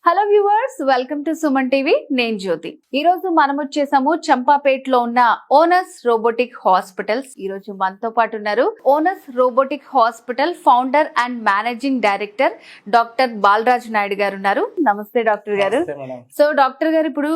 Hello viewers, welcome to Suman TV. నేను జ్యోతి. ఈ రోజు మనం వచ్చేసాము చంపాపేటలో ఉన్న ఓనస్ రోబోటిక్ హాస్పిటల్స్. ఈ రోజు మనతో పాటు ఉన్నారు Onus robotic hospital founder and managing director doctor Balaraj Naidu గారు ఉన్నారు. నమస్తే డాక్టర్ గారు. సో డాక్టర్ గారు, ఇప్పుడు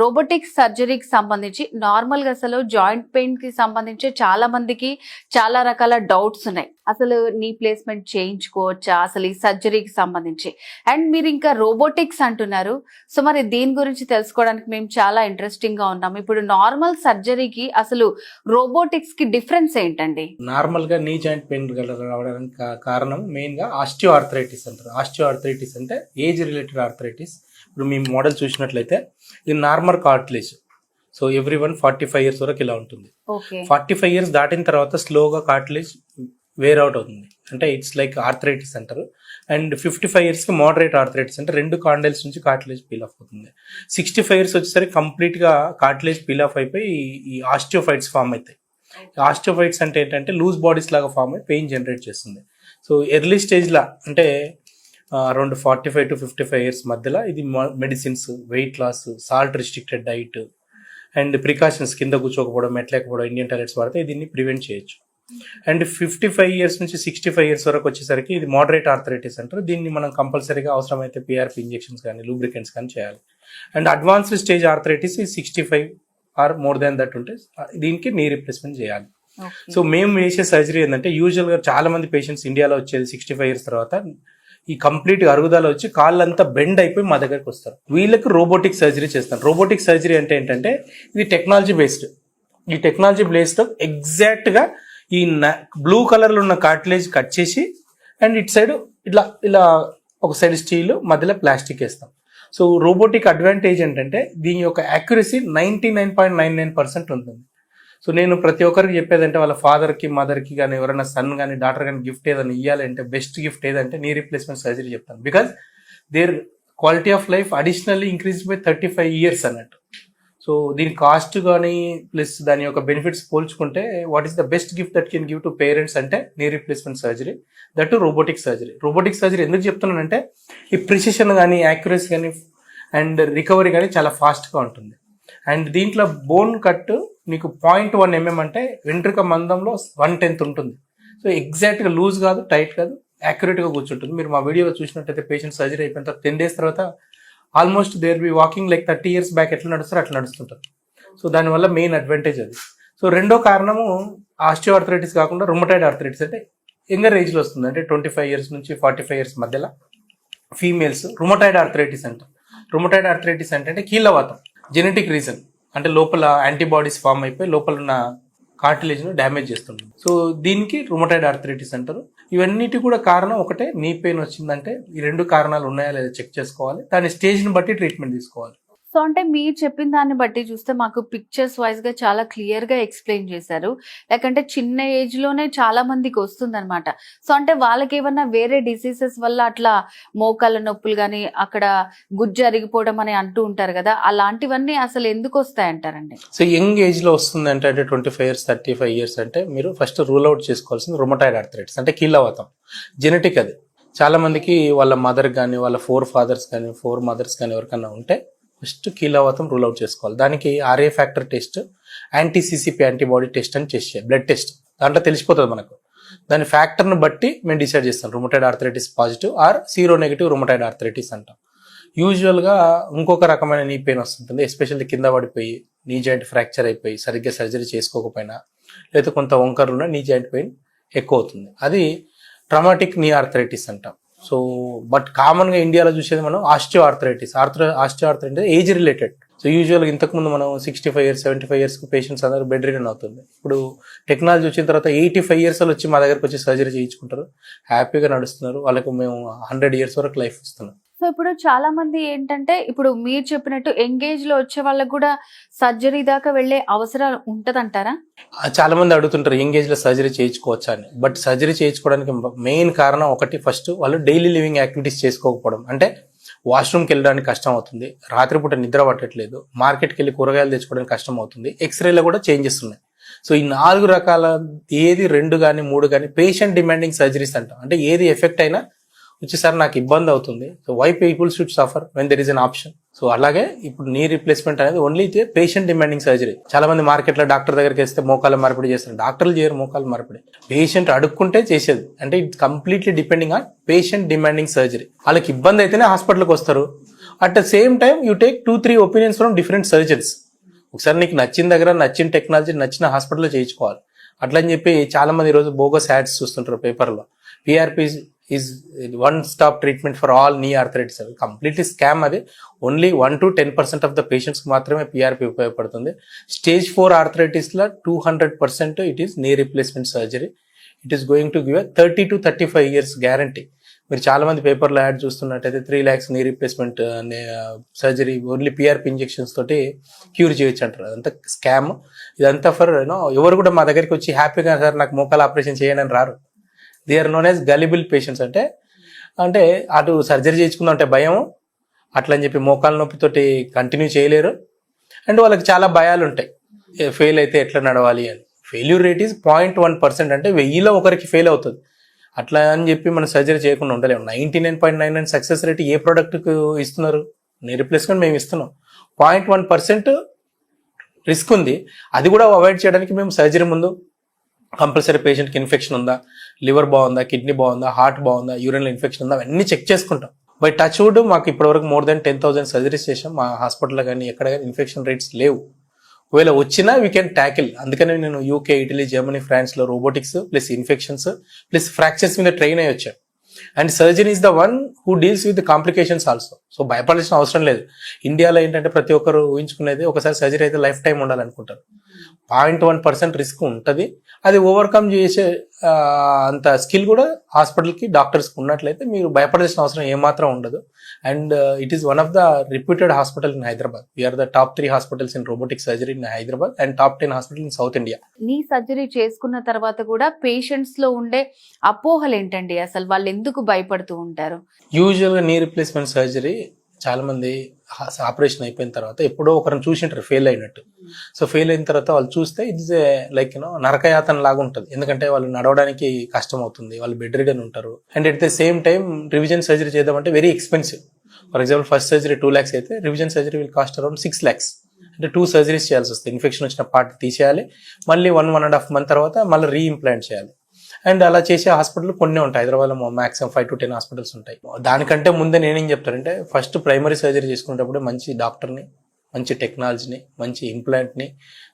రోబోటిక్ సర్జరీకి సంబంధించి నార్మల్ గా అసలు జాయింట్ పెయిన్ కి సంబంధించి చాలా మందికి చాలా రకాల డౌట్స్ ఉన్నాయి. అసలు నీ ప్లేస్మెంట్ చేయించుకోవచ్చా అసలు ఈ సర్జరీకి సంబంధించి, అండ్ మీరు ఇంకా రోబోటిక్స్ అంటున్నారు. సో మరి దీని గురించి తెలుసుకోవడానికి మేము చాలా ఇంట్రెస్టింగ్ గా ఉన్నాము. ఇప్పుడు నార్మల్ సర్జరీకి అసలు రోబోటిక్స్ కి డిఫరెన్స్ ఏంటండి? నార్మల్ గా నీ జాయింట్ పెయిన్ రావడానికి కారణం మెయిన్ గా ఆస్టియో ఆర్థరైటిస్ అంటారు. ఆస్టియో ఆర్థరైటిస్ అంటే ఏజ్ రిలేటెడ్ ఆర్థరైటిస్. ఇప్పుడు మీ మోడల్ చూసినట్లయితే ఇది normal cartilage. So every 45 years వరకు ఇలా ఉంటుంది. 45 ఇయర్స్ దాటిన తర్వాత స్లోగా కార్టిలేజ్ వేర్ అవుట్ అవుతుంది. అంటే ఇట్స్ లైక్ ఆర్థరైటిస్ అంటారు. అండ్ 55 ఇయర్స్కి మోడరేట్ ఆర్థరైటిస్ అంటే 2 కాండైల్స్ నుంచి కార్టిలేజ్ పీల్ ఆఫ్ అవుతుంది. 65 ఇయర్స్ వచ్చేసరికి కంప్లీట్గా కార్టిలేజ్ పీల్ ఆఫ్ అయిపోయి ఈ ఆస్టియోఫైట్స్ ఫామ్ అవుతాయి. ఆస్టియోఫైట్స్ అంటే ఏంటంటే లూజ్ బాడీస్ లాగా ఫామ్ అయి పెయిన్ జనరేట్ చేస్తుంది. సో ఎర్లీ స్టేజ్లో అంటే అరౌండ్ 45 to 55 ఇయర్స్ మధ్యలో ఇది medicines, weight loss, salt restricted diet and precautions, కింద కూర్చోకపోవడం, మెట్లేకపోవడం, ఇండియన్ టాయిలెట్స్ వాడితే దీన్ని ప్రివెంట్ చేయొచ్చు. అండ్ 55 ఇయర్స్ నుంచి 65 ఇయర్స్ వరకు వచ్చేసరికి ఇది మోడరేట్ ఆర్థరైటిస్ అంటారు. దీన్ని మనం కంపల్సరీగా అవసరమైతే పిఆర్పి ఇంజెక్షన్స్ కానీ లూబ్రికెంట్స్ కానీ చేయాలి. And advanced stage arthritis 65 or more than that ఉంటే దీనికి నీ రీప్లేస్మెంట్ చేయాలి. సో మేము చేసే సర్జరీ ఏంటంటే యూజువల్గా చాలా మంది పేషెంట్స్ ఇండియాలో వచ్చేది 65 ఇయర్స్ తర్వాత ఈ కంప్లీట్ అరుగుదల వచ్చి కాళ్ళంతా బెండ్ అయిపోయి మా దగ్గరకు వస్తారు. వీళ్ళకి రోబోటిక్ సర్జరీ చేస్తాను. రోబోటిక్ సర్జరీ అంటే ఏంటంటే ఇది టెక్నాలజీ బేస్డ్. ఈ టెక్నాలజీ బేస్డ్ ఎగ్జాక్ట్గా ఈ బ్లూ కలర్లో ఉన్న కార్టిలేజ్ కట్ చేసి అండ్ ఇటు సైడ్ ఇట్లా ఇలా ఒక సైడ్ స్టీల్ మధ్యలో ప్లాస్టిక్ వేస్తాం. సో రోబోటిక్ అడ్వాంటేజ్ ఏంటంటే దీని యొక్క యాక్యురసీ 99.99% ఉంటుంది. సో నేను ప్రతి ఒక్కరికి చెప్పేదంటే వాళ్ళ ఫాదర్కి, మదర్కి కానీ ఎవరైనా సన్ కానీ డాటర్ కానీ గిఫ్ట్ ఏదైనా ఇవ్వాలంటే బెస్ట్ గిఫ్ట్ ఏదంటే నీ రీప్లేస్మెంట్ సర్జరీ చెప్తాను. Because there quality of life additionally increase by 35 years అన్నట్టు. సో దీని కాస్ట్ కానీ ప్లస్ దాని యొక్క బెనిఫిట్స్ పోల్చుకుంటే what is the best gift that can give to parents అంటే knee replacement surgery, that robotic surgery. Robotic surgery ఎందుకు చెప్తున్నానంటే ఈ ప్రిసిషన్ కానీ యాక్యురసీ కానీ అండ్ రికవరీ కానీ చాలా ఫాస్ట్గా ఉంటుంది. అండ్ దీంట్లో బోన్ కట్ నీకు 0.1 mm అంటే వెంట్రుక మందంలో 1/10 ఉంటుంది. సో ఎగ్జాక్ట్గా లూజ్ కాదు, టైట్ కాదు, యాక్యురేట్గా కూర్చుంటుంది. మీరు మా వీడియోలో చూసినట్టయితే పేషెంట్ సర్జరీ అయిపోయిన తర్వాత 10 days తర్వాత almost there be walking like 30 years back ఎట్లా నడుస్తారో అట్లా నడుస్తుంటారు. సో దానివల్ల మెయిన్ అడ్వాంటేజ్ అది. సో రెండో కారణము ఆస్టియో ఆర్థరైటిస్ కాకుండా రుమటాయిడ్ ఆర్థరైటిస్ అంటే యంగర్ ఏజ్లో వస్తుంది. అంటే 25 years నుంచి 45 years మధ్యలో ఫీమేల్స్ రుమటాయిడ్ ఆర్థరైటిస్ అంటారు. రుమటాయిడ్ ఆర్థరైటిస్ అంటే కీళ్ళవాతం, జెనెటిక్ రీజన్ అంటే లోపల యాంటీబాడీస్ ఫామ్ అయిపోయి లోపల ఉన్న కార్టిలేజ్ను డ్యామేజ్ చేస్తుంది. సో దీనికి రుమటాయిడ్ ఆర్థరైటిస్ అంటారు. ఇవన్నిటి కూడా కారణం ఒకటే, నీ పెయిన్ వచ్చిందంటే ఈ 2 కారణాలు ఉన్నాయా లేదా చెక్ చేసుకోవాలి. దాని స్టేజ్ని బట్టి ట్రీట్మెంట్ తీసుకోవాలి. సో అంటే మీరు చెప్పిన దాన్ని బట్టి చూస్తే మాకు పిక్చర్స్ వైజ్ గా చాలా క్లియర్ గా ఎక్స్ప్లెయిన్ చేశారు. లేకంటే చిన్న ఏజ్ లోనే చాలా మందికి వస్తుంది అనమాట. సో అంటే వాళ్ళకి ఏమన్నా వేరే డిసీజెస్ వల్ల అట్లా మోకాళ్ళ నొప్పులు కానీ అక్కడ గుజ్జు అరిగిపోవడం అని అంటూ ఉంటారు కదా, అలాంటివన్నీ అసలు ఎందుకు వస్తాయి అంటారండి? సో యంగ్ ఏజ్ లో వస్తుంది అంటే 25 years 35 years అంటే మీరు ఫస్ట్ రూల్ అవుట్ చేసుకోవాల్సింది రుమటాయిడ్ ఆర్థరైటిస్ అంటే కీళ్ళవాతం. జెనెటిక్ అది. చాలా మందికి వాళ్ళ మదర్ కానీ వాళ్ళ 4 fathers కానీ 4 mothers కానీ ఎవరికన్నా ఉంటే ఫస్ట్ కీళ్ళవాతం రూల్ అవుట్ చేసుకోవాలి. దానికి RA ఫ్యాక్టర్ టెస్ట్, యాంటీ-CCP యాంటీబాడీ టెస్ట్ అని చేసే బ్లడ్ టెస్ట్. దాంట్లో తెలిసిపోతుంది మనకు. దాని ఫ్యాక్టర్ని బట్టి మేము డిసైడ్ చేస్తాం rheumatoid arthritis positive or seronegative rheumatoid arthritis అంటాం. యూజువల్గా ఇంకొక రకమైన నీ పెయిన్ వస్తుంటుంది, ఎస్పెషల్లీ కింద పడిపోయి నీ జాయింట్ ఫ్రాక్చర్ అయిపోయి సరిగ్గా సర్జరీ చేసుకోకపోయినా లేదా కొంత వంకరున్న నీ జాయింట్ పెయిన్ ఎక్కువ అవుతుంది. అది ట్రామాటిక్ నీ ఆర్థరైటిస్ అంటాం. సో బట్ కామన్గా ఇండియాలో చూసేది మనం osteo arthritis. Osteo arthritis age related. So యూజువల్గా ఇంతకుముందు మనం 65 years 75 years పేషెంట్స్ అందరూ బెడ్ రిడన్ అవుతుంది. ఇప్పుడు టెక్నాలజీ వచ్చిన తర్వాత 85 years వచ్చి మా దగ్గరకు వచ్చి సర్జరీ చేయించుకుంటారు, హ్యాపీగా నడుస్తున్నారు. వాళ్ళకు మేము 100 years వరకు లైఫ్ ఇస్తున్నాం. సో ఇప్పుడు చాలా మంది ఏంటంటే ఇప్పుడు మీరు చెప్పినట్టు ఎంగేజ్ లో వచ్చే వాళ్ళకు కూడా సర్జరీ దాకా వెళ్లే అవసరం ఉంటదంటారా? చాలా మంది అడుగుతుంటారు ఎంగేజ్ లో సర్జరీ చేయించుకోవచ్చా అని. బట్ సర్జరీ చేయించుకోవడానికి మెయిన్ కారణం ఒకటి, ఫస్ట్ వాళ్ళు డైలీ లివింగ్ యాక్టివిటీస్ చేసుకోకపోవడం. అంటే వాష్రూమ్కి వెళ్ళడానికి కష్టం అవుతుంది, రాత్రిపూట నిద్ర పట్టట్లేదు, మార్కెట్కి వెళ్ళి కూరగాయలు తెచ్చుకోవడానికి కష్టం అవుతుంది, ఎక్స్రేలో కూడా చేంజెస్ ఉన్నాయి. సో ఈ 4 రకాల ఏది 2 కానీ 3 కానీ పేషెంట్ డిమాండింగ్ సర్జరీస్ అంటాం. అంటే ఏది ఎఫెక్ట్ అయినా వచ్చి సార్ నాకు ఇబ్బంది అవుతుంది, so why people should suffer when there is an option. So అలాగే ఇప్పుడు నీ రీప్లేస్మెంట్ అనేది ఓన్లీ పేషెంట్ డిమాండింగ్ సర్జరీ. చాలా మంది మార్కెట్లో డాక్టర్ దగ్గరికి వేస్తే మోకాల మార్పిడి చేస్తారు, డాక్టర్లు చేయరు మోకాల మార్పిడి, పేషెంట్ అడుక్కుంటే చేసేది. అంటే it completely depending on patient demanding surgery. వాళ్ళకి ఇబ్బంది అయితేనే హాస్పిటల్కి వస్తారు. At the same time you take 2-3 opinions from different surgeons. ఒకసారి నీకు నచ్చిన దగ్గర నచ్చిన టెక్నాలజీ నచ్చిన హాస్పిటల్లో చేయించుకోవాలి. అట్లా అని చెప్పి చాలా మంది ఈరోజు బోగస్ యాడ్స్ చూస్తుంటారు పేపర్లో. PRP is one stop treatment for all నీ ఆర్థరైటిస్. Completely scam. అది ఓన్లీ 1-10% ఆఫ్ ద పేషెంట్స్ మాత్రమే పిఆర్పి ఉపయోగపడుతుంది. స్టేజ్ 4 ఆర్థరైటిస్లో 200% ఇట్ ఈస్ నీ replacement surgery. It is going to give 30 to 35 years guarantee. మీరు చాలా మంది పేపర్లో యాడ్ చూస్తున్నట్టయితే 3 lakhs నీ replacement surgery only PRP injections తోటి క్యూర్ చేయొచ్చు అంటారు. అదంతా స్కామ్. ఇదంతా ఫర్ ఎవరు కూడా మా దగ్గరికి వచ్చి హ్యాపీగా సార్ నాకు మోకాల ఆపరేషన్ చేయండి అని రారు. They are known as gullible patients. అంటే అటు సర్జరీ చేయించుకుందాం అంటే భయం, అట్లా అని చెప్పి మోకాల నొప్పితోటి కంటిన్యూ చేయలేరు. అండ్ వాళ్ళకి చాలా భయాలు ఉంటాయి, ఫెయిల్ అయితే ఎట్లా నడవాలి అని. Failure rate is 0.1%. అంటే 1000లో ఒకరికి ఫెయిల్ అవుతుంది. అట్లా అని చెప్పి మనం సర్జరీ చేయకుండా ఉండలేము. 99.99 సక్సెస్ రేట్ ఏ ప్రోడక్ట్కు ఇస్తున్నారు? నీ రీప్లేస్మెంట్ మేము ఇస్తున్నాం. 0.1% రిస్క్ ఉంది. అది కూడా అవాయిడ్ చేయడానికి మేము సర్జరీ ముందు కంపల్సరీ పేషెంట్కి ఇన్ఫెక్షన్ ఉందా, లివర్ బాగుందా, కిడ్నీ బాగుందా, హార్ట్ బాగుందా, యూరిన్లో ఇన్ఫెక్షన్ ఉందా, అవన్నీ చెక్ చేసుకుంటాం. బై టచ్ వుడ్ మాకు ఇప్పటివరకు more than 10,000 సర్జరీస్ చేసాం. మా హాస్పిటల్లో కానీ ఎక్కడ కానీ ఇన్ఫెక్షన్ రేట్స్ లేవు. ఒకవేళ వచ్చినా వీ కెన్ ట్యాకిల్. అందుకనే నేను యూకే, ఇటలీ, జర్మనీ, ఫ్రాన్స్లో robotics plus infections plus fractures మీద ట్రైన్ అయ్యి వచ్చాను. And surgeon is the one who deals with complications also. So భయపడాల్సిన అవసరం లేదు. ఇండియాలో ఏంటంటే ప్రతి ఒక్కరు ఊహించుకునేది ఒకసారి సర్జరీ అయితే లైఫ్ టైం ఉండాలనుకుంటారు. 0.1% రిస్క్ ఉంటుంది. అది ఓవర్కమ్ చేసే అంత స్కిల్ కూడా హాస్పిటల్కి డాక్టర్స్కి ఉన్నట్లయితే మీరు భయపడాల్సిన అవసరం ఏమాత్రం ఉండదు. And it is one of the reputed hospital in Hyderabad. We're the top 3 hospitals in robotic surgery in Hyderabad and top 10 hospital in South India. Knee surgery చేసుకున్న తర్వాత కూడా పేషెంట్స్ లో ఉండే అపోహలు ఏంటండి? అసలు వాళ్ళు ఎందుకు భయపడుతూ ఉంటారు? యూజువల్గా నీ రీప్లేస్మెంట్ సర్జరీ చాలా మంది ఆపరేషన్ అయిపోయిన తర్వాత ఎప్పుడో ఒకరిని చూసింటారు ఫెయిల్ అయినట్టు. సో ఫెయిల్ అయిన తర్వాత వాళ్ళు చూస్తే ఇట్స్ లైక్ నరకయాతన లాగా ఉంటుంది. ఎందుకంటే వాళ్ళు నడవడానికి కష్టం అవుతుంది, వాళ్ళు బెడ్ రిడన్ ఉంటారు. And at the same time revision surgery చేద్దామంటే very expensive. For example first surgery 2 lakhs అయితే revision surgery will cost around 6 lakhs. అంటే 2 surgeries చేయాల్సి వస్తుంది. ఇన్ఫెక్షన్ వచ్చిన పార్ట్ తీసేయాలి, మళ్ళీ 1.5 month తర్వాత మళ్ళీ రీఇంప్లాంట్ చేయాలి. అండ్ అలా చేసే హాస్పిటల్ కొన్ని ఉంటాయి హైదరాబాద్లో. మాక్సిమం 5 to 10 హాస్పిటల్స్ ఉంటాయి. దానికంటే ముందే నేనేం చెప్తానంటే ఫస్ట్ ప్రైమరీ సర్జరీ చేసుకునేటప్పుడు మంచి డాక్టర్ని, మంచి టెక్నాలజీని, మంచి ఇంప్లాంట్ని,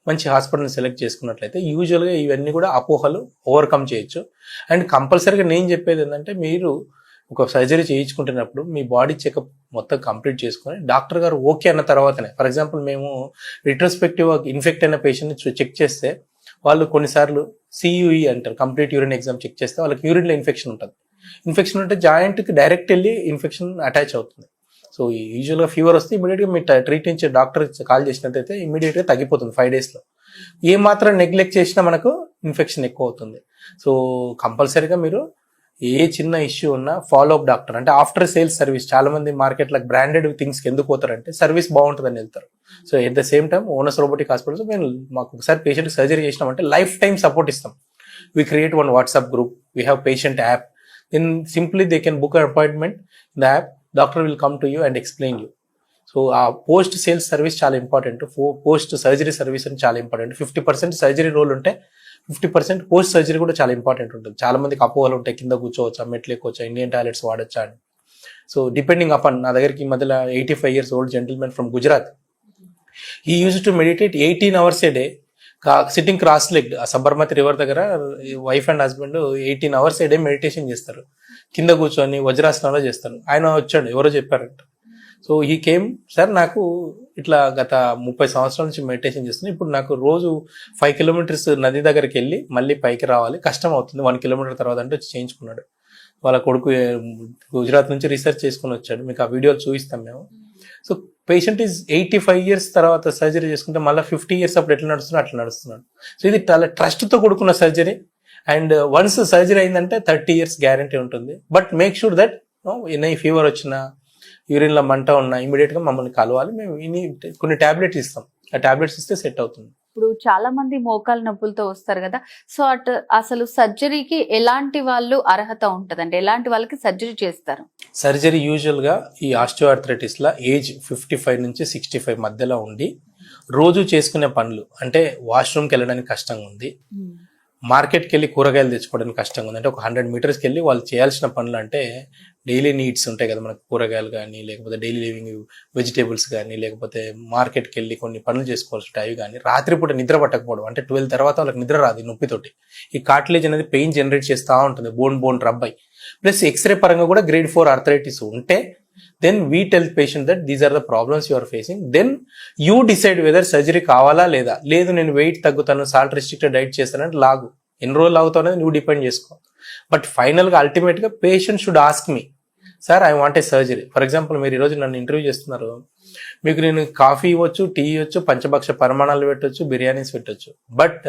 మంచి హాస్పిటల్ని సెలెక్ట్ చేసుకున్నట్లయితే యూజువల్గా ఇవన్నీ కూడా అపోహలు ఓవర్కమ్ చేయొచ్చు. అండ్ కంపల్సరీగా నేను చెప్పేది ఏంటంటే మీరు ఒక సర్జరీ చేయించుకుంటున్నప్పుడు మీ బాడీ చెకప్ మొత్తం కంప్లీట్ చేసుకొని డాక్టర్ గారు ఓకే అన్న తర్వాతనే. ఫర్ ఎగ్జాంపుల్ మేము రిట్రోస్పెక్టివ్ ఇన్ఫెక్ట్ అయిన పేషెంట్ని చెక్ చేస్తే వాళ్ళు కొన్నిసార్లు CUE అంటారు, కంప్లీట్ యూరిన్ ఎగ్జామ్ చెక్ చేస్తే వాళ్ళకి యూరిన్లో ఇన్ఫెక్షన్ ఉంటుంది. ఇన్ఫెక్షన్ ఉంటే జాయింట్కి డైరెక్ట్ వెళ్ళి ఇన్ఫెక్షన్ అటాచ్ అవుతుంది. సో యూజువల్గా ఫీవర్ వస్తే ఇమీడియట్గా మీ ట్రీట్మెంట్ డాక్టర్ కాల్ చేసినట్టయితే ఇమీడియట్గా తగ్గిపోతుంది 5 daysలో. ఏ మాత్రం నెగ్లెక్ట్ చేసినా మనకు ఇన్ఫెక్షన్ ఎక్కువ అవుతుంది. సో కంపల్సరీగా మీరు ఏ చిన్న ఇష్యూ ఉన్నా ఫాలో అప్ డాక్టర్. అంటే ఆఫ్టర్ సేల్స్ సర్వీస్. చాలా మంది మార్కెట్లో బ్రాండెడ్ థింగ్స్కి ఎందుకు పోతారంటే సర్వీస్ బాగుంటుందని వెళ్తారు. So at the same time Onus robotic hospitals మేము మాకు ఒకసారి పేషెంట్ సర్జరీ చేసినామంటే లైఫ్ టైం సపోర్ట్ ఇస్తాం. We create one WhatsApp group, we have patient app. Then simply they can book an appointment in the app. Doctor will come to you and explain you. So uh post sales service చాలా important. Post surgery service అని చాలా important. 50% surgery role ఉంటే 50% post surgery కూడా చాలా important ఉంటుంది. చాలా మందికి అపోహలు ఉంటాయి, కింద కూర్చోవచ్చా, మెట్లు ఎక్కొచ్చా, ఇండియన్ టాయిలెట్స్ వాడచ్చా అని. సో డిపెండింగ్ అపాన్, నా దగ్గరికి ఈ మధ్యలో 85 years old gentleman from Gujarat. He used to meditate 18 hours a day, sitting cross leg. Sabarmati river దగ్గర wife and husband 18 hours a day meditation చేస్తారు, కింద కూర్చొని వజ్రాసనంలో చేస్తారు. ఆయన వచ్చాడు, ఎవరో చెప్పారంట. సో హీ కేమ్, సార్ నాకు ఇట్లా గత 30 సంవత్సరాల నుంచి మెడిటేషన్ చేస్తున్నాను, ఇప్పుడు నాకు రోజు 5 kilometers నది దగ్గరికి వెళ్ళి మళ్ళీ పైకి రావాలి, కష్టం అవుతుంది, 1 kilometer తర్వాత అంటే వచ్చి చేయించుకున్నాడు. వాళ్ళ కొడుకు గుజరాత్ నుంచి రీసెర్చ్ చేసుకుని వచ్చాడు, మీకు ఆ వీడియోలు చూపిస్తాం మేము. సో పేషెంట్ ఈజ్ 85 years తర్వాత సర్జరీ చేసుకుంటే మళ్ళీ 50 years అప్పుడు ఎట్లా నడుస్తున్నాడు అట్లా నడుస్తున్నాడు. సో ఇది చాలా ట్రస్ట్తో కూడుకున్న సర్జరీ. అండ్ వన్స్ సర్జరీ అయిందంటే 30 years గ్యారంటీ ఉంటుంది. బట్ మేక్ షూర్ దట్ ఎన్ని ఫీవర్ వచ్చినా, యూరిన్లో మంట ఉన్నా ఇమీడియట్గా మమ్మల్ని కలవాలి. మేము కొన్ని ట్యాబ్లెట్స్ ఇస్తాం, ఆ ట్యాబ్లెట్స్ ఇస్తే సెట్ అవుతుంది. ఇప్పుడు చాలా మంది మోకాలు నొప్పులతో వస్తారు కదా, సో అసలు సర్జరీకి ఎలాంటి వాళ్ళు అర్హత ఉంటదండి, ఎలాంటి వాళ్ళకి సర్జరీ చేస్తారు? సర్జరీ యూజువల్గా ఈ ఆస్టియోఆర్థరైటిస్లో ఏజ్ 55 నుంచి 65 మధ్యలో ఉండి రోజు చేసుకునే పనులు అంటే వాష్రూమ్కి వెళ్ళడానికి కష్టంగా ఉంది, మార్కెట్కి వెళ్ళి కూరగాయలు తెచ్చుకోవడానికి కష్టంగా ఉంది, అంటే ఒక 100 మీటర్స్కి వెళ్ళి వాళ్ళు చేయాల్సిన పనులు అంటే డైలీ నీడ్స్ ఉంటాయి కదా మనకు, కూరగాయలు కానీ లేకపోతే డైలీ లివింగ్ వెజిటేబుల్స్ కానీ లేకపోతే మార్కెట్కి వెళ్ళి కొన్ని పనులు చేసుకోవాల్సి ఉంటాయి అవి కానీ, రాత్రిపూట నిద్ర పట్టకపోవడం అంటే 12 తర్వాత వాళ్ళకి నిద్ర రాదు ఈ నొప్పితోటి, ఈ కార్టిలేజ్ అనేది పెయిన్ జనరేట్ చేస్తూ ఉంటుంది, బోన్ రబ్ అయి, ప్లస్ ఎక్స్రే పరంగా కూడా గ్రేడ్ 4 ఆర్థరైటిస్ ఉంటే then we tell patient that these are the problems you are facing, then you decide whether surgery కావాలా లేదా. లేదు నేను వెయిట్ తగ్గుతాను, సాల్ట్ రెస్ట్రిక్టెడ్ డైట్ చేస్తానంటే లాగు, ఎన్ని రోజులు లాగుతావు అనేది నువ్వు డిపెండ్ చేసుకో. బట్ ఫైనల్గా అల్టిమేట్గా patient should ask me, sir I want a surgery. For example మీరు ఈరోజు నన్ను ఇంటర్వ్యూ చేస్తున్నారు, మీకు నేను కాఫీ ఇవ్వచ్చు, టీ ఇవ్వచ్చు, పంచభక్ష పరిమాణాలు పెట్టవచ్చు, బిర్యానీస్ పెట్టవచ్చు, but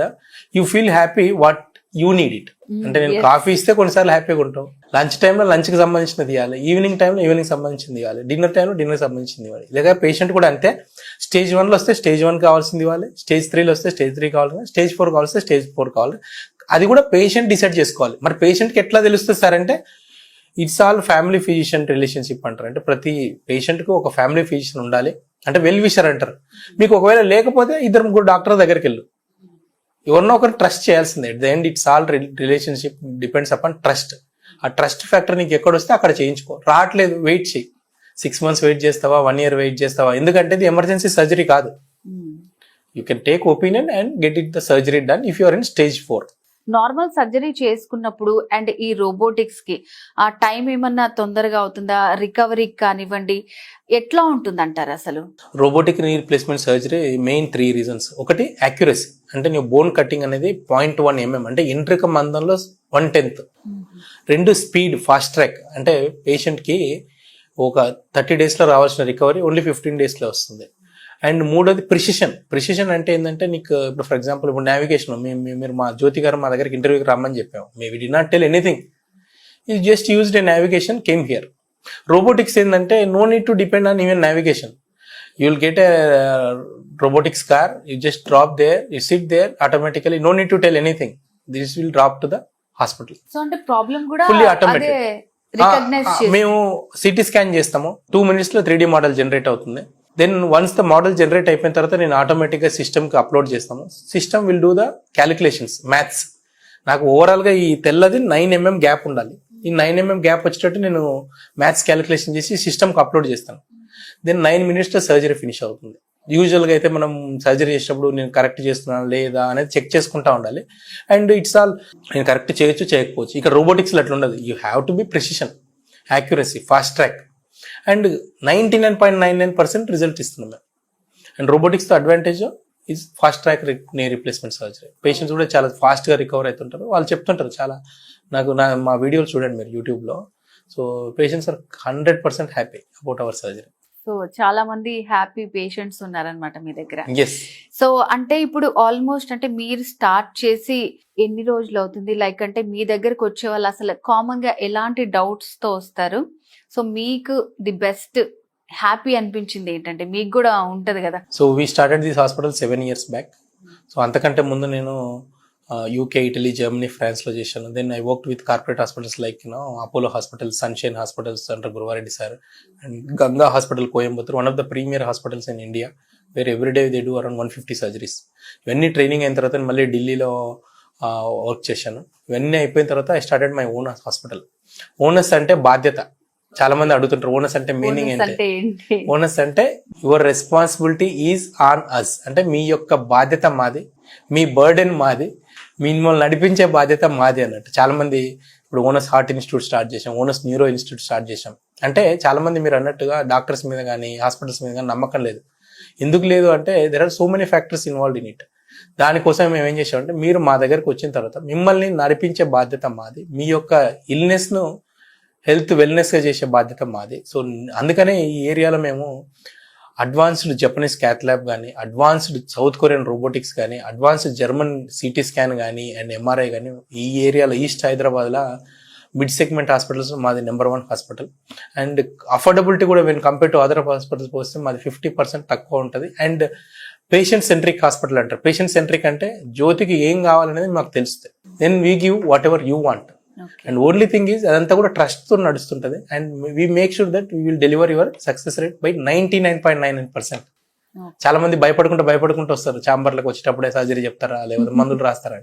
you feel happy what you need it. అంటే నేను కాఫీ ఇస్తే కొన్నిసార్లు హ్యాపీగా ఉంటాం, లంచ్ టైంలో లంచ్కి సంబంధించినది ఇవ్వాలి, ఈవినింగ్ టైంలో ఈవినింగ్ సంబంధించింది ఇవ్వాలి, డిన్నర్ టైంలో డిన్నర్ సంబంధించింది ఇవ్వాలి. లేదా పేషెంట్ కూడా అంతే, స్టేజ్ 1లో వస్తే స్టేజ్ 1 కావాల్సింది ఇవ్వాలి, స్టేజ్ 3లో వస్తే స్టేజ్ 3 కావాలి, స్టేజ్ 4 కావాల్సి స్టేజ్ 4 కావాలి. అది కూడా పేషెంట్ డిసైడ్ చేసుకోవాలి. మరి పేషెంట్కి ఎట్లా తెలుస్తుంది సార్ అంటే, it's all family physician relationship అంటారు. అంటే ప్రతి పేషెంట్కు ఒక ఫ్యామిలీ ఫిజిషియన్ ఉండాలి, అంటే వెల్ విషర్ అంటారు. మీకు ఒకవేళ లేకపోతే 2-3 డాక్టర్ దగ్గరికి వెళ్ళు, ఎవరినో ఒకరు ట్రస్ట్ చేయాల్సిందే. At the end it's all relationship depends upon trust. ఆ ట్రస్ట్ ఫ్యాక్టర్ నీకు ఎక్కడ వస్తే అక్కడ చేయించుకో, రావట్లేదు వెయిట్ చేయి, 6 months వెయిట్ చేస్తావా, 1 year వెయిట్ చేస్తావా, ఎందుకంటే ఇది ఎమర్జెన్సీ సర్జరీ కాదు. You can take opinion and get it the surgery done if you are in stage 4. Normal surgery చేసుకున్నప్పుడు అండ్ ఈ రోబోటిక్స్ కి ఆ టైం ఏమన్నా తొందరగా అవుతుందా, రికవరీ కానివ్వండి, ఎట్లా ఉంటుంది అంటారు అసలు? రోబోటిక్ నీ రీప్లేస్మెంట్ సర్జరీ మెయిన్ 3 reasons. ఒకటి యాక్యురసీ, అంటే నీ బోన్ కటింగ్ అనేది 0.1 mm, అంటే ఇంట్రిక మందంలో 1/10. 2 స్పీడ్, ఫాస్ట్ ట్రాక్, అంటే పేషెంట్కి ఒక 30 daysలో రావాల్సిన రికవరీ ఓన్లీ 15 daysలో వస్తుంది. అండ్ 3వది ప్రిసిషన్ అంటే ఏంటంటే నీకు ఇప్పుడు ఫర్ ఎగ్జాంపుల్ ఇప్పుడు నావిగేషన్, మీరు మా జ్యోతి గారు మా దగ్గరికి ఇంటర్వ్యూకి రమ్మని చెప్పాము, we did not tell anything, you just used a navigation, came here. Robotics ఏంటంటే no need to depend on even navigation, you will get a robotics car, you just drop there, you sit there automatically, no need to tell anything, this will drop to the hospital. So అంటే problem కూడా fully automatic. Recognize మేము CT scan చేస్తాము, 2 minutes లో 3D model generate అవుతుంది. Then once the model generate అయిపోయిన తర్వాత నేను ఆటోమేటిక్గా సిస్టమ్కి అప్లోడ్ చేస్తాము, system will do the calculations, maths. నాకు ఓవరాల్గా ఈ తెల్లది 9 mm గ్యాప్ ఉండాలి, ఈ 9 mm గ్యాప్ వచ్చేటట్టు నేను మ్యాథ్స్ క్యాలిక్యులేషన్ చేసి సిస్టమ్కి అప్లోడ్ చేస్తాను. దెన్ 9 minutesలో సర్జరీ ఫినిష్ అవుతుంది. యూజువల్గా అయితే మనం సర్జరీ చేసేటప్పుడు నేను కరెక్ట్ చేస్తున్నాను లేదా అనేది చెక్ చేసుకుంటా ఉండాలి. అండ్ ఇట్స్ ఆల్ నేను కరెక్ట్ చేయొచ్చు చేయకపోవచ్చు. ఇక్కడ రోబోటిక్స్లో అట్లా ఉండదు, you have to be precision, accuracy, fast track, and 99.99% result ఇస్తున్నాం మేము. అండ్ రోబోటిక్స్తో advantage is fast track knee replacement surgery. Patients కూడా చాలా ఫాస్ట్గా రికవర్ అవుతుంటారు, వాళ్ళు చెప్తుంటారు చాలా, మా వీడియోలు చూడండి మీరు యూట్యూబ్లో. So patients are 100% happy about our surgery. So చాలా మంది హ్యాపీ పేషెంట్స్ ఉన్నారనమాట మీ దగ్గర. Yes. సో అంటే ఇప్పుడు ఆల్మోస్ట్ అంటే మీరు స్టార్ట్ చేసి ఎన్ని రోజులు అవుతుంది, లైక్ అంటే మీ దగ్గరకు వచ్చే వాళ్ళు అసలు కామన్ గా ఎలాంటి డౌట్స్ తో వస్తారు? సో మీకు ది బెస్ట్ హ్యాపీ అనిపించింది ఏంటంటే, మీకు కూడా ఉంటది కదా. So we started this hospital 7 years back. So అంతకంటే ముందు నేను యూకే, ఇటలీ, జర్మనీ, ఫ్రాన్స్లో చేశాను. Then I worked with corporate hospitals like Apollo hospital, Sunshine hospitals అంటారు Guruvareddy sir, and Ganga hospital Coimbatore, one of the premier hospitals in India, where everyday they do around 150 surgeries. ఇవన్నీ training అయిన తర్వాత మళ్ళీ ఢిల్లీలో work చేశాను. ఇవన్నీ అయిపోయిన తర్వాత I started my own hospital. Owners అంటే బాధ్యత, చాలా మంది అడుగుతుంటారు ఓనర్స్ అంటే మీనింగ్ ఏంటి. ఓనర్స్ అంటే your responsibility is on us, అంటే మీ యొక్క బాధ్యత మాది, మీ బర్డెన్ మాది, మిమ్మల్ని నడిపించే బాధ్యత మాది అన్నట్టు. చాలా మంది ఇప్పుడు ఓనర్స్ హార్ట్ ఇన్స్టిట్యూట్ స్టార్ట్ చేశాం, ఓనర్స్ న్యూరో ఇన్స్టిట్యూట్ స్టార్ట్ చేశాం. అంటే చాలా మంది మీరు అన్నట్టుగా డాక్టర్స్ మీద కానీ హాస్పిటల్స్ మీద కానీ నమ్మకం లేదు. ఎందుకు లేదు అంటే there are so many factors involved in it. దానికోసం మేము ఏం చేసామంటే, మీరు మా దగ్గరకు వచ్చిన తర్వాత మిమ్మల్ని నడిపించే బాధ్యత మాది, మీ యొక్క ఇల్నెస్ను హెల్త్ వెల్నెస్గా చేసే బాధ్యత మాది. సో అందుకనే ఈ ఏరియాలో మేము అడ్వాన్స్డ్ జపనీస్ క్యాత్ ల్యాబ్ కానీ, అడ్వాన్స్డ్ సౌత్ కొరియన్ రోబోటిక్స్ కానీ, అడ్వాన్స్డ్ జర్మన్ సిటీ స్కాన్ కానీ అండ్ MRI కానీ, ఈ ఏరియాలో ఈస్ట్ హైదరాబాద్లో మిడ్ సెగ్మెంట్ హాస్పిటల్స్ మాది నెంబర్ 1 హాస్పిటల్. అండ్ అఫోర్డబిలిటీ కూడా when compare to other hospitals పోస్తే మాది 50% తక్కువ ఉంటుంది. అండ్ పేషెంట్ సెంట్రిక్ హాస్పిటల్ అంటారు. పేషెంట్ సెంట్రిక్ అంటే జ్యోతికి ఏం కావాలనేది మాకు తెలుస్తుంది. Then we give whatever you want. And only thing is అదంతా కూడా ట్రస్ట్ తో నడుస్తుంటది. And we make sure that we will deliver your success rate by 99.99%. చాలా మంది భయపడుకుంటూ వస్తారు. ఛాంబర్లకు వచ్చేటప్పుడే సర్జరీ చెప్తారా లేకపోతే మందులు రాస్తారా.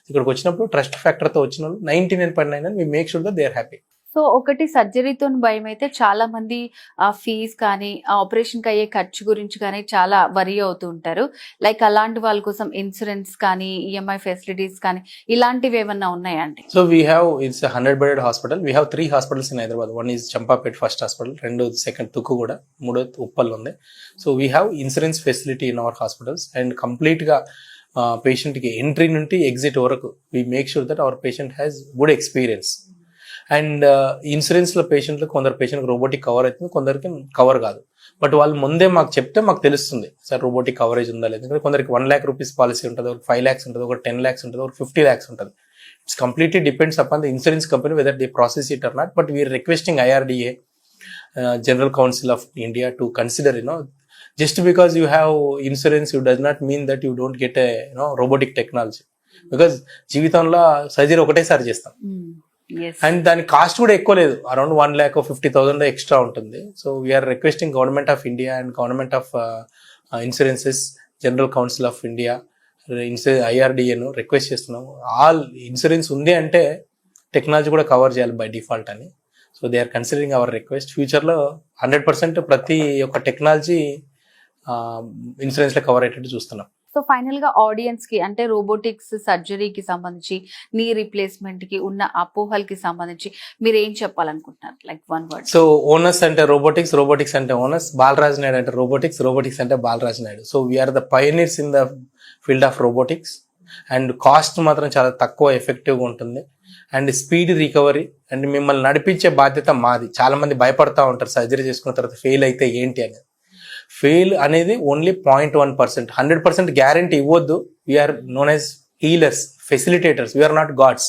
ఇక్కడికి వచ్చినప్పుడు ట్రస్ట్ ఫ్యాక్టర్ తో వచ్చిన వాళ్ళు 99.9 we make sure that they are happy. So ఒకటి సర్జరీతో భయం అయితే చాలా మంది ఆ ఫీజ్ కానీ ఆ ఆపరేషన్ కి అయ్యే ఖర్చు గురించి కానీ చాలా వరీ అవుతూ ఉంటారు. లైక్ అలాంటి వాళ్ళ కోసం ఇన్సూరెన్స్ కానీ ఈఎంఐ ఫెసిలిటీస్ కానీ ఇలాంటివి ఏమన్నా ఉన్నాయా అండి? So we have it's 100-bedded hospital. We have 3 hospitals in Hyderabad. One is Champapet first hospital, రెండోది సెకండ్ తుక్కుగూడ, మూడోది ఉప్పల్ ఉంది. So we have insurance facility in our hospitals. And complete గా పేషెంట్ కి ఎంట్రీ నుండి ఎగ్జిట్ వరకు we make sure that our patient has good experience. And insurance లో పేషెంట్లు కొందరు పేషెంట్ రోబోటిక్ కవర్ అవుతుంది, కొందరికి కవర్ కాదు. బట్ వాళ్ళు ముందే మాకు చెప్తే మాకు తెలుస్తుంది సార్ రోబోటిక్ కవరేజ్ ఉందా లేదు. కొందరికి 1 lakh rupees పాలసీ ఉంటుంది, ఒక 5 lakhs ఉంటుంది, ఒక 10 lakhs ఉంటుంది, ఒక 50 lakhs ఉంటుంది. It's completely depends upon the insurance company whether they process it or not. But we're requesting IRDA, General Council of India, to consider, just because you have insurance, it does not mean that you don't get a robotic technology. Because జీవితంలో surgery ఒకటేసారి చేస్తాం. And దాని cost కూడా ఎక్కువ లేదు, around 1,50,000 extra ఉంటుంది. So we're requesting government of India and government of insurances, general council of India, IRDAను request చేస్తున్నాం. ఆల్ ఇన్సూరెన్స్ ఉంది అంటే టెక్నాలజీ కూడా కవర్ చేయాలి బై డిఫాల్ట్ అని. So they are considering our request. ఫ్యూచర్లో 100% ప్రతి ఒక్క టెక్నాలజీ ఇన్సూరెన్స్ లో కవర్ అయ్యేటట్టు చూస్తున్నాం. సో ఫైనల్ గా ఆడియన్స్ కి అంటే రోబోటిక్స్ సర్జరీకి సంబంధించి, నీ రీప్లేస్మెంట్ కి ఉన్న అపోహలకి సంబంధించి మీరు ఏం చెప్పాలనుకుంటున్నారు? Like 1 word. సో ఓనర్స్ అంటే రోబోటిక్స్, రోబోటిక్స్ అంటే ఓనర్స్, బాలరాజ్ నాయుడు అంటే రోబోటిక్స్, రోబోటిక్స్ అంటే Balaraj Naidu. So we're the pioneers in the field of robotics. And cost మాత్రం చాలా తక్కువ, ఎఫెక్టివ్గా ఉంటుంది. And speed recovery. అండ్ మిమ్మల్ని నడిపించే బాధ్యత మాది. చాలా మంది భయపడతా ఉంటారు సర్జరీ చేసుకున్న తర్వాత ఫెయిల్ అయితే ఏంటి అనేది. ఫెయిల్ అనేది ఓన్లీ 0.1%. 100% గ్యారంటీ ఇవ్వద్దు. We're known as healers, facilitators, we're not gods.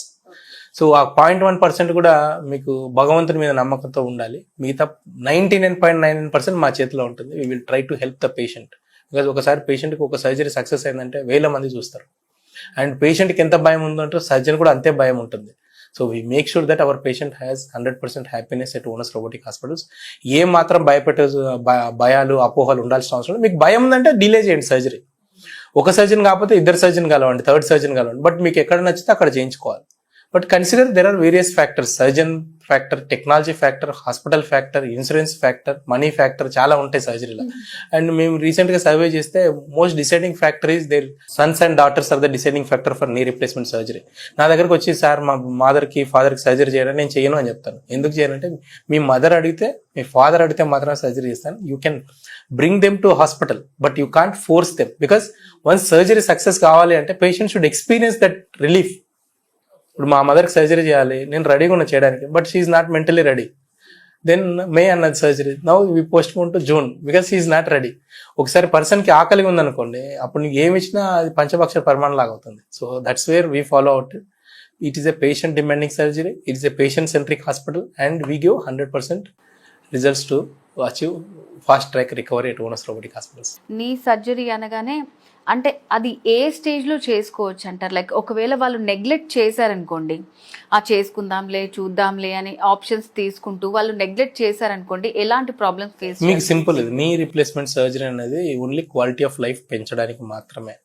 So ఆ 0.1% కూడా మీకు భగవంతుని మీద నమ్మకంతో ఉండాలి. మిగతా 99.99% మా చేతిలో ఉంటుంది. We will try to help the patient. Because ఒకసారి పేషెంట్కి ఒక సర్జరీ సక్సెస్ అయిందంటే 1000 మంది చూస్తారు. అండ్ పేషెంట్కి ఎంత భయం ఉందంటే సర్జన్ కూడా అంతే భయం ఉంటుంది. So we make sure that our patient has 100% happiness at Owners robotic hospitals. ఏ మాత్రం భయాలు అపోహలు ఉండాల్సిన అవసరం లేదు. మీకు భయం ఉందంటే డిలే చేయండి సర్జరీ. ఒక సర్జన్ కాకపోతే 2 సర్జన్ కలవండి, 3rd సర్జన్ కలవండి. బట్ మీకు ఎక్కడ నచ్చితే అక్కడ చేయించుకోవాలి. But consider there are various factors, surgeon factor, technology factor, hospital factor, insurance factor, money factor, చాలా ఉంటాయి సర్జరీలో. అండ్ మేము రీసెంట్ గా సర్వే చేస్తే most deciding factor is their sons and daughters are the deciding factor for knee replacement surgery. నా దగ్గరకు వచ్చి సార్ మా మదర్కి ఫాదర్కి సర్జరీ చేయడం నేను చేయను అని చెప్తాను. ఎందుకు చేయనంటే మీ మదర్ అడిగితే, మీ ఫాదర్ అడిగితే మాత్రమే సర్జరీ చేస్తాను. You can bring them to hospital but you can't force them. Because once surgery success కావాలి అంటే patient should experience that relief. ఇప్పుడు మా మదర్కి సర్జరీ చేయాలి, నేను రెడీగా ఉన్నా చేయడానికి, but she's not mentally ready. Then May అన్నది surgery, now we postpone to June because she's not ready. ఒకసారి పర్సన్కి ఆకలిగా ఉందనుకోండి, అప్పుడు నీకు ఏమి ఇచ్చినా అది పంచభక్ష పరిమాణం లాగా అవుతుంది. So that's where we follow out. It is a patient demanding surgery, it is a patient centric hospital and we give 100% results to achieve fast track recovery at Owners robotic hospitals. నీ surgery అనగానే అంటే అది ఏ స్టేజ్లో చేసుకోవచ్చు అంటారు? Like ఒకవేళ వాళ్ళు neglect చేశారనుకోండి, చేసుకుందాంలే చూద్దాంలే అని ఆప్షన్స్ తీసుకుంటూ వాళ్ళు నెగ్లెక్ట్ చేశారనుకోండి, ఎలాంటి ప్రాబ్లమ్స్ ఫేస్? మీకు సింపుల్, నీ రీప్లేస్మెంట్ సర్జరీ అనేది ఓన్లీ క్వాలిటీ ఆఫ్ లైఫ్ పెంచడానికి మాత్రమే.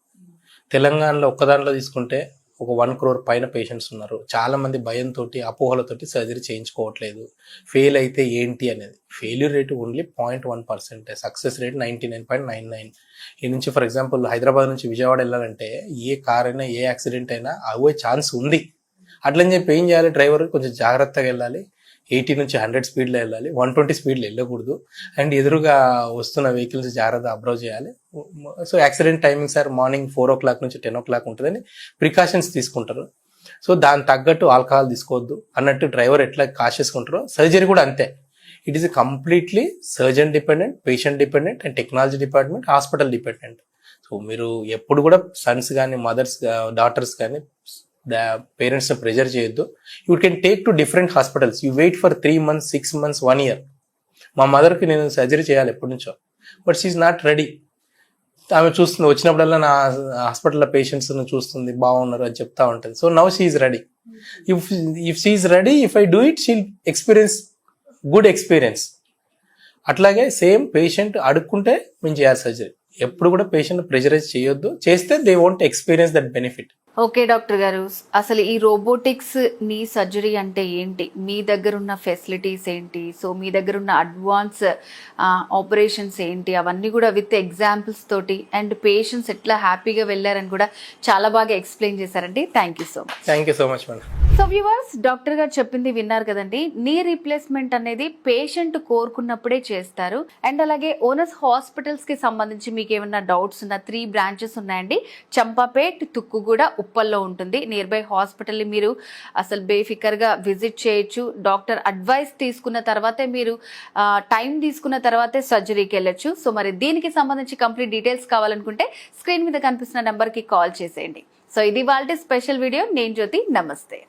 తెలంగాణలో ఒక్కదానిలో తీసుకుంటే ఒక 1 crore పైన పేషెంట్స్ ఉన్నారు. చాలా మంది భయంతో అపోహలతోటి సర్జరీ చేయించుకోవట్లేదు. ఫెయిల్ అయితే ఏంటి అనేది. Failure rate only 0.1%, success rate 99.99. ఈ నుంచి ఫర్ ఎగ్జాంపుల్ హైదరాబాద్ నుంచి విజయవాడ వెళ్ళాలంటే ఏ కార్ అయినా ఏ యాక్సిడెంట్ అయినా అవ్వే ఛాన్స్ ఉంది. అట్లని చెప్పి ఏం చేయాలి, డ్రైవర్ కొంచెం జాగ్రత్తగా వెళ్ళాలి. 80 నుంచి 100 స్పీడ్లో వెళ్ళాలి, 120 స్పీడ్లో వెళ్ళకూడదు. అండ్ ఎదురుగా వస్తున్న వెహికల్స్ జాగ్రత్త అబ్జర్వ్ చేయాలి. So accident timing sir morning 4 o'clock నుంచి 10 o'clock ఉంటుందని ప్రికాషన్స్ తీసుకుంటారు. సో దాని తగ్గట్టు ఆల్కహాల్ తీసుకోవద్దు అన్నట్టు డ్రైవర్ ఎట్లా కాషియస్గా ఉంటారో సర్జరీ కూడా అంతే. It is completely surgeon dependent, patient dependent and technology department, hospital dependent. So మీరు ఎప్పుడు కూడా సన్స్ కానీ మదర్స్ డాటర్స్ కానీ పేరెంట్స్ ప్రెజర్ చేయొద్దు. You can take to different hospitals. You wait for 3 months, 6 months, 1 year. మా మదర్కి నేను సర్జరీ చేయాలి ఎప్పటి నుంచో, బట్ షీఈ్ నాట్ రెడీ. ఆమె చూస్తుంది, వచ్చినప్పుడల్లా నా హాస్పిటల్లో పేషెంట్స్ని చూస్తుంది, బాగున్నారు అని చెప్తా ఉంటుంది. So now she is ready. If she is ready, if I do it, she'll experience good experience. అట్లాగే సేమ్ పేషెంట్ అడుక్కుంటే మేము చేయాలి సర్జరీ. ఎప్పుడు కూడా పేషెంట్ ప్రెజరైజ్ చేయొద్దు, చేస్తే they won't experience that benefit. Okay doctor గారు, అసలు ఈ రోబోటిక్స్ నీ సర్జరీ అంటే ఏంటి, మీ దగ్గర ఉన్న ఫెసిలిటీస్ ఏంటి, సో మీ దగ్గర ఉన్న అడ్వాన్స్ ఆపరేషన్స్ ఏంటి, అవన్నీ కూడా విత్ ఎగ్జాంపుల్స్ తోటి అండ్ పేషెంట్స్ ఎట్లా హ్యాపీగా వెళ్ళారని కూడా చాలా బాగా ఎక్స్ప్లెయిన్ చేశారండి. Thank you so much. Thank you so much madam. So viewers, doctor గారు చెప్పింది విన్నారు కదండి. నీ రీప్లేస్మెంట్ అనేది పేషెంట్ కోరుకున్నప్పుడే చేస్తారు. అండ్ అలాగే ఓనస్ హాస్పిటల్స్ కి సంబంధించి మీకు ఏమైనా డౌట్స్ ఉన్న 3 బ్రాంచెస్ ఉన్నాయండి. చంపాపేట్, తుక్కుగూడ, ఉప్పల్లో ఉంటుంది. నియర్ బై హాస్పిటల్ని మీరు అసలు బేఫికర్గా విజిట్ చేయొచ్చు. డాక్టర్ అడ్వైస్ తీసుకున్న తర్వాతే మీరు టైం తీసుకున్న తర్వాతే సర్జరీకి వెళ్ళొచ్చు. సో మరి దీనికి సంబంధించి కంప్లీట్ డీటెయిల్స్ కావాలనుకుంటే స్క్రీన్ మీద కనిపిస్తున్న నెంబర్కి కాల్ చేసేయండి. సో ఇది వాళ్ళ స్పెషల్ వీడియో. నేను జ్యోతి, నమస్తే.